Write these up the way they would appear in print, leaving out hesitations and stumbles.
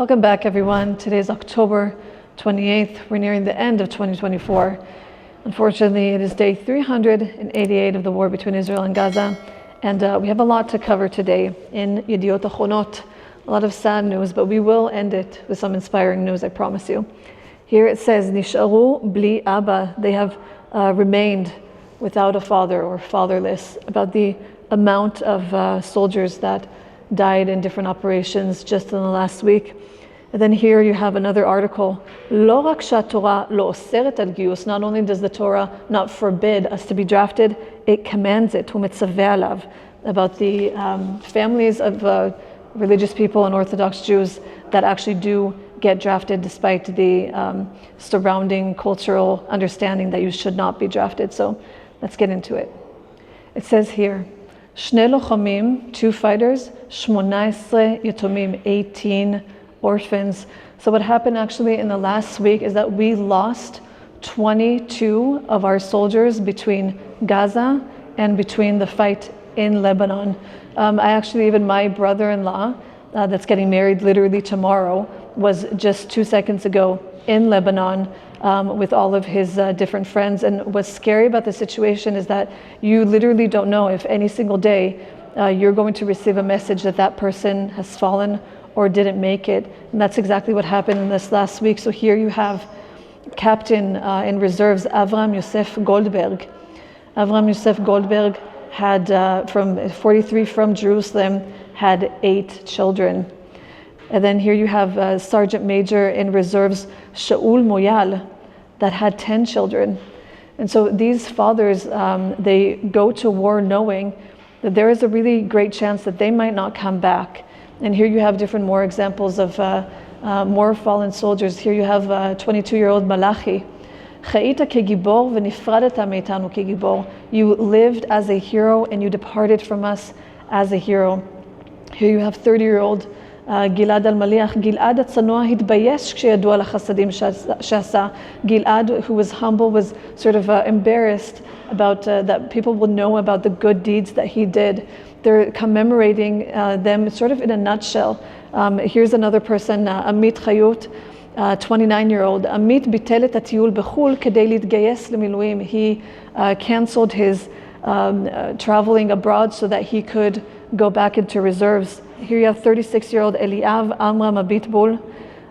Welcome back, everyone. Today is October 28th. We're nearing the end of 2024. Unfortunately, it is day 388 of the war between Israel and Gaza, and we have a lot to cover today in Yediot Achronot. A lot of sad news, but we will end it with some inspiring news, I promise you. Here it says, Nisharu bli Abba. They have remained without a father or fatherless. About the amount of soldiers that died in different operations just in the last week. And then here you have another article. Lo rak she'Torah lo oseret al giyus. Not only does the Torah not forbid us to be drafted, it commands it. Umitzaveh alav. About the families of religious people and Orthodox Jews that actually do get drafted despite the surrounding cultural understanding that you should not be drafted. So let's get into it. It says here, Shnei lochamim, 2 fighters, 18 yatomim, 18 orphans. So what happened actually in the last week is that we lost 22 of our soldiers between Gaza and between the fight in Lebanon. Even my brother-in-law that's getting married literally tomorrow was just 2 seconds ago in Lebanon with all of his different friends. And what's scary about the situation is that you literally don't know if any single day you're going to receive a message that that person has fallen or didn't make it. And that's exactly what happened in this last week. So here you have Captain in reserves, Avram Yosef Goldberg. Avram Yosef Goldberg had, from 43 from Jerusalem, had 8 children. And then here you have Sergeant Major in reserves, Sha'ul Moyal, that had 10 children. And so these fathers, they go to war knowing that there is a really great chance that they might not come back. And here you have more examples of more fallen soldiers. Here you have 22-year-old Malachi. You lived as a hero and you departed from us as a hero. Here you have 30-year-old Gilad al-Maliach. Gilad at-Tzanoah hitbayesh ksheyadu al chasadim she'asa. Gilad, who was humble, was sort of embarrassed about that people will know about the good deeds that he did. They're commemorating them sort of in a nutshell. Here's another person, Amit Chayut, 29-year-old. Amit bitel et hatiyul b'chul kedei litgayes lemiluim. He canceled his traveling abroad so that he could go back into reserves. Here you have 36-year-old Eliav Amram Abitbul,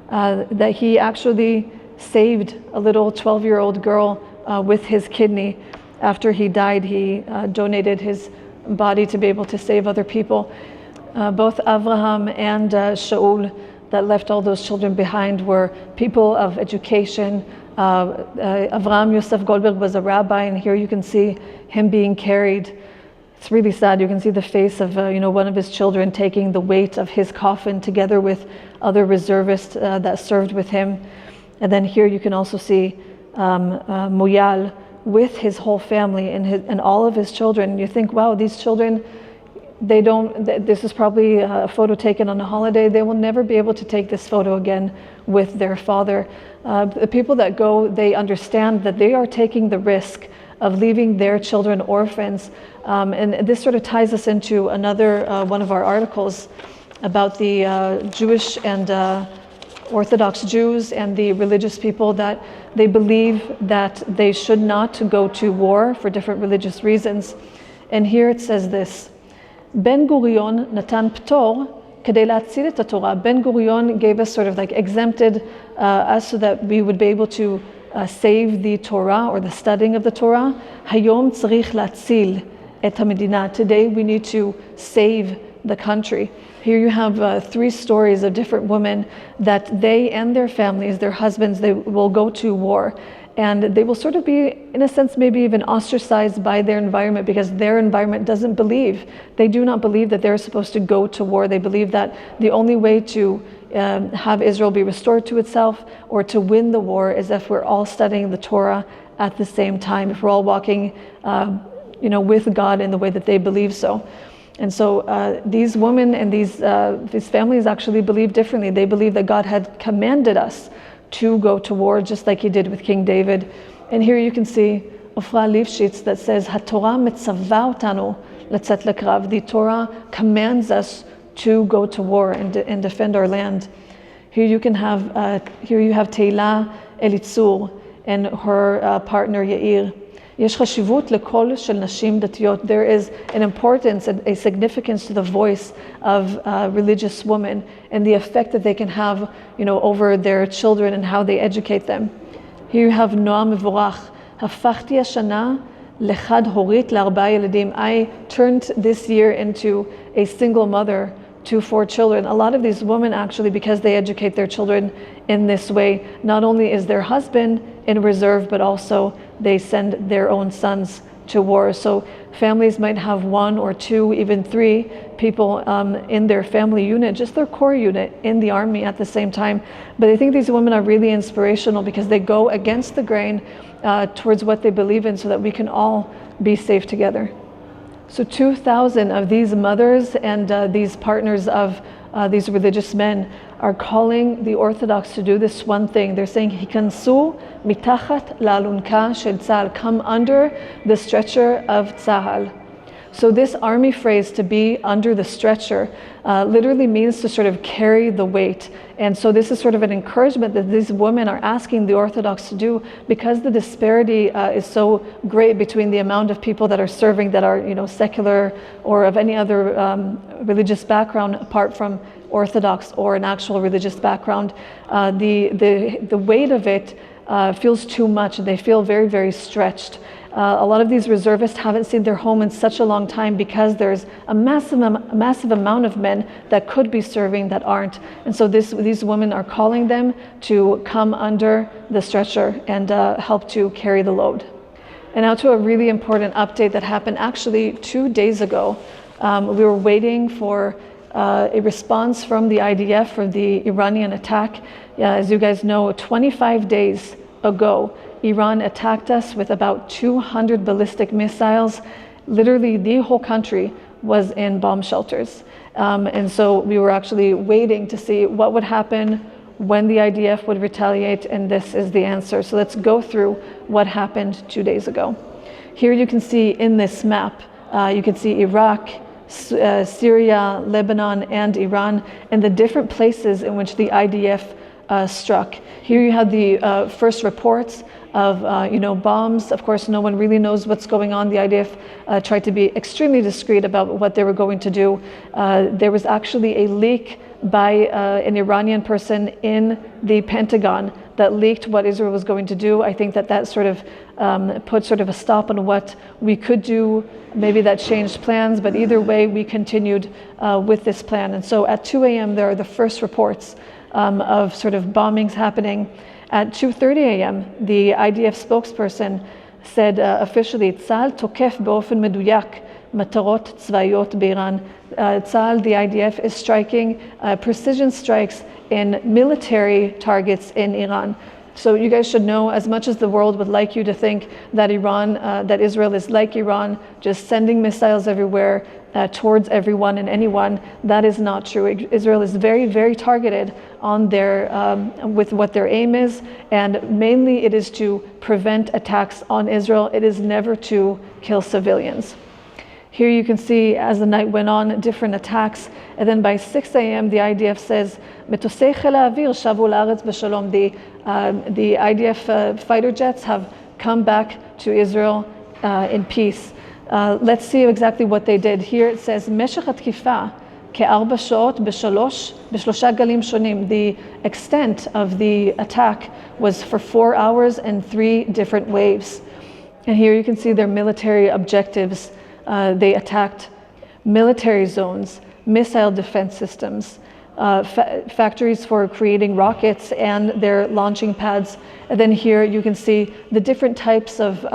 that he actually saved a little 12-year-old girl with his kidney. After he died, he donated his body to be able to save other people. Both Avraham and Sha'ul that left all those children behind were people of education. Avram Yosef Goldberg was a rabbi, and here you can see him being carried. It's really sad. You can see the face of one of his children taking the weight of his coffin together with other reservists that served with him. And then here you can also see Moyal with his whole family and all of his children. You think, wow, these children, this is probably a photo taken on a holiday. They will never be able to take this photo again with their father. The people that go, they understand that they are taking the risk of leaving their children orphans. And this sort of ties us into another one of our articles about the Jewish and Orthodox Jews and the religious people that they believe that they should not go to war for different religious reasons. And here it says this, Ben Gurion natan ptor kedei latzil et haTorah. Ben Gurion gave us sort of like exempted us so that we would be able to save the Torah or the studying of the Torah. Hayom tzarich latzil et hamedina. Today we need to save the country. Here you have 3 stories of different women that they and their families, their husbands, they will go to war. And they will sort of be, in a sense, maybe even ostracized by their environment because their environment doesn't believe. They do not believe that they're supposed to go to war. They believe that the only way to have Israel be restored to itself or to win the war is if we're all studying the Torah at the same time, if we're all walking with God in the way that they believe so. And so these women and these families actually believe differently. They believe that God had commanded us to go to war, just like he did with King David. And here you can see Ofra Lifshitz that says, HaTorah mitzavah otanu letzet lekrav. The Torah commands us to go to war and defend our land. Here you have Teila Elitzur and her partner Yair. יש חשיבות לקול של נשים דתיות. There is an importance and a significance to the voice of religious women and the effect that they can have, over their children and how they educate them. Here you have Noam Mevorach. הפכתי השנה לחד הורית לארבעה ילדים. I turned this year into a single mother to 4 children. A lot of these women actually, because they educate their children in this way, not only is their husband in reserve, but also they send their own sons to war. So families might have 1 or 2, even 3 people in their family unit, just their core unit in the army at the same time. But I think these women are really inspirational because they go against the grain towards what they believe in so that we can all be safe together. So 2,000 of these mothers and these partners of these religious men are calling the Orthodox to do this one thing. They're saying, Hikansu mitachat la'alunka shel Tzahal, come under the stretcher of Tzahal. So this army phrase, to be under the stretcher, literally means to sort of carry the weight. And so this is sort of an encouragement that these women are asking the Orthodox to do, because the disparity is so great between the amount of people that are serving that are, secular or of any other religious background apart from Orthodox or an actual religious background. The weight of it feels too much. They feel very, very stretched. A lot of these reservists haven't seen their home in such a long time because there's a massive amount of men that could be serving that aren't. And so these women are calling them to come under the stretcher and help to carry the load. And now to a really important update that happened actually 2 days ago. We were waiting for a response from the IDF for the Iranian attack. As you guys know, 25 days ago, Iran attacked us with about 200 ballistic missiles. Literally, the whole country was in bomb shelters. And so we were actually waiting to see what would happen when the IDF would retaliate, and this is the answer. So let's go through what happened 2 days ago. Here you can see in this map, you can see Iraq, Syria, Lebanon, and Iran, and the different places in which the IDF struck. Here you have the first reports of bombs. Of course, no one really knows what's going on. The IDF tried to be extremely discreet about what they were going to do. There was actually a leak by an Iranian person in the Pentagon that leaked what Israel was going to do. I think that sort of put sort of a stop on what we could do. Maybe that changed plans, but either way, we continued with this plan. And so at 2 a.m., there are the first reports of sort of bombings happening. At 2:30 a.m., the IDF spokesperson said officially, "Tzahal tokef באופן מדויק מטרות צבאיות באיראן." Tzahal, the IDF, is striking precision strikes in military targets in Iran. So you guys should know, as much as the world would like you to think that that Israel is like Iran, just sending missiles everywhere towards everyone and anyone, that is not true. Israel is very, very targeted on with what their aim is, and mainly it is to prevent attacks on Israel. It is never to kill civilians. Here you can see, as the night went on, different attacks. And then by 6 a.m., the IDF says, "Metosei Chil Ha'avir shavu la'aretz b'shalom." The IDF fighter jets have come back to Israel in peace. Let's see exactly what they did. Here it says, "Meshech hatkifa כ4 שעות בשלושה גלים שונים." The extent of the attack was for 4 hours and 3 different waves. And here you can see their military objectives. They attacked military zones, missile defense systems, factories for creating rockets and their launching pads. And then here you can see the different types of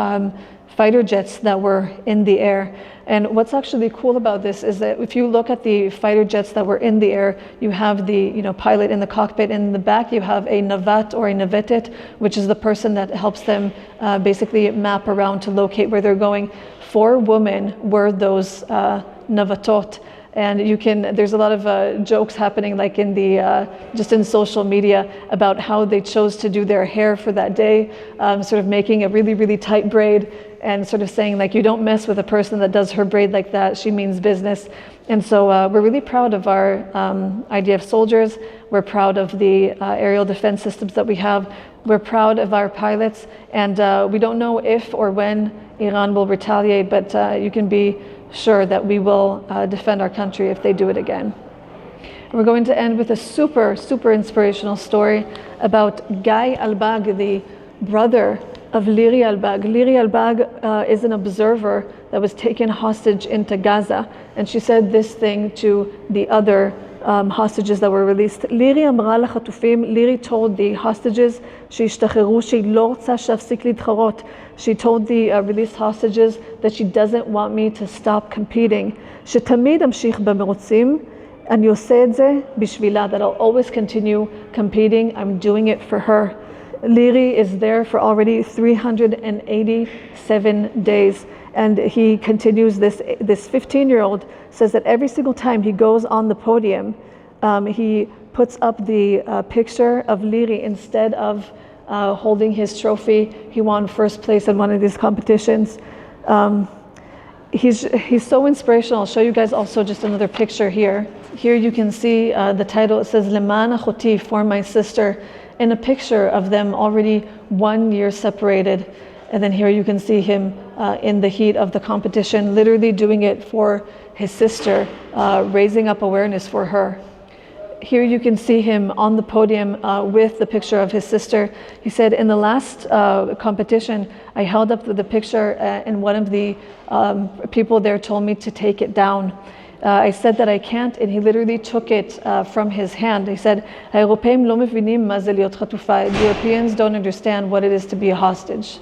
fighter jets that were in the air. And what's actually cool about this is that if you look at the fighter jets that were in the air, you have the pilot in the cockpit. In the back, you have a navat or a navetet, which is the person that helps them basically map around to locate where they're going. 4 women were those navatot. And there's a lot of jokes happening like in just in social media about how they chose to do their hair for that day, sort of making a really, really tight braid and sort of saying like, you don't mess with a person that does her braid like that, she means business. And so we're really proud of our IDF soldiers. We're proud of the aerial defense systems that we have. We're proud of our pilots, and we don't know if or when Iran will retaliate, but you can be sure that we will defend our country if they do it again. And we're going to end with a super, super inspirational story about Guy Albag, the brother of Liri Albag. Liri Albag is an observer that was taken hostage into Gaza, and she said this thing to the other hostages that were released. Liri אמרה לחטופים, Liri told the hostages שהשתחררו שהיא לא רוצה שאפסיק להתחרות. She told the released hostages that she doesn't want me to stop competing. שתמיד אמשיך במרוצים, אני עושה את זה בשבילה, that I'll always continue competing. I'm doing it for her. Liri is there for already 387 days. And he continues, this 15-year-old says that every single time he goes on the podium, he puts up the picture of Liri instead of holding his trophy. He won first place in one of these competitions. He's so inspirational. I'll show you guys also just another picture here. Here you can see the title. It says Leman Achoti, for my sister, in a picture of them already 1 year separated. And then here you can see him in the heat of the competition, literally doing it for his sister, raising up awareness for her. Here you can see him on the podium with the picture of his sister. He said, in the last competition, I held up the picture and one of the people there told me to take it down. I said that I can't, and he literally took it from his hand. He said, "האירופאים לא מבינים מה זה להיות חטופה." The Europeans don't understand what it is to be a hostage.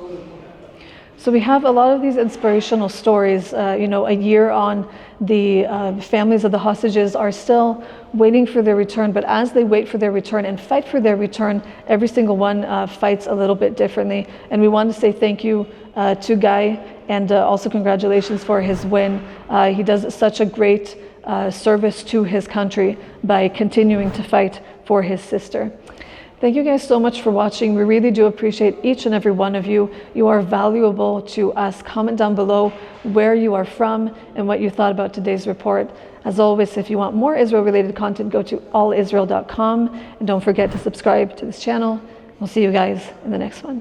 So we have a lot of these inspirational stories. A year on, the families of the hostages are still waiting for their return, but as they wait for their return and fight for their return, every single one fights a little bit differently. And we want to say thank you to Guy, and also congratulations for his win. He does such a great service to his country by continuing to fight for his sister. Thank you guys so much for watching. We really do appreciate each and every one of you. You are valuable to us. Comment down below where you are from and what you thought about today's report. As always, if you want more Israel-related content, go to allisrael.com, and don't forget to subscribe to this channel. We'll see you guys in the next one.